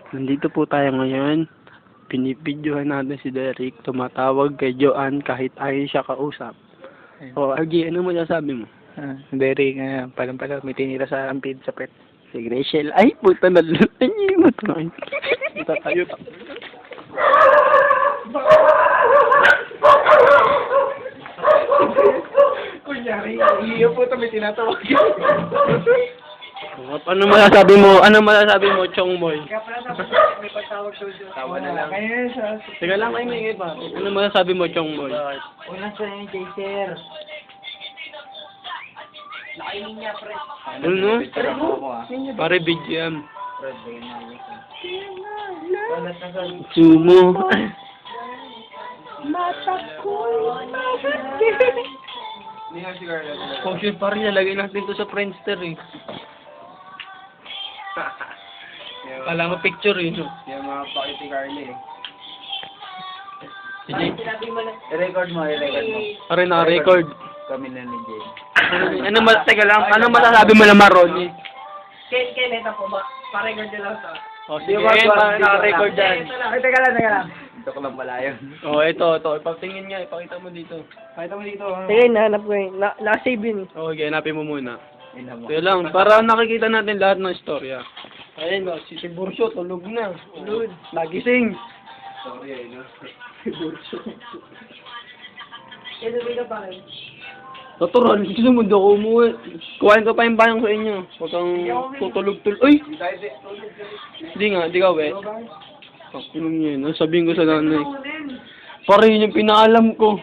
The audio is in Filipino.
Nandito po tayo ngayon. Pinipidyohan natin si Derek. Tumatawag kay Joanne kahit ayaw siya kausap. O, Argy, ano mo sasabi mo? Derek, palang-pala, may tinira sa ampid sa pet. Si Gracel. Ay, puta na lutan niya yung mata. Puta tayo. Kunyari, iyo po ito, may tinatawag. Ano masasabi mo? Ano masasabi mo, Chong Boy? Kaya pala tapos may pagtawag daw dyan. Tawa na lang. Kaya sa... Teka lang, kayo may pa. Ano masasabi mo, Chong Boy? Unang sa yung chaser. Nakainin niya, pre. Ano no? Pare, BGM. Sumo. Mata ko, Potion pa rin, nalagay natin to sa Friendster eh. Kala mo picture eh. No? yung mga pakiti Carly eh. Si Jay. I-record mo. Pare, naka-record. Kami na ni Jay. Teka lang, ano masasabi mo naman, Ronnie? Ken, ito po ba? Pa-record nyo lang ito. O, sige, naka-record dyan. Ay, teka lang. Ito ko lang pala yun. O, ito. Ipatingin nga, ipakita mo dito. Pakita mo dito. Sige, nahanap ko yun. Naka-save yun. Okay, hanapin mo muna. Ina mo. Kaya lang, para nakikita natin lahat ng istorya. Ayun o, si Bursyo, tulog na. Tulog. Nagising. Sorry, ay no. Ito dito pa rin. Natural, gusto mo daw umuwi. Kuhain ko pa yung bayang sa inyo. Huwag kang tutulog-tulog. Uy! Hindi nga, di ka wet. Pakinong yun. Sabihin ko sa nanay. Pare, yun yung pinaalam ko.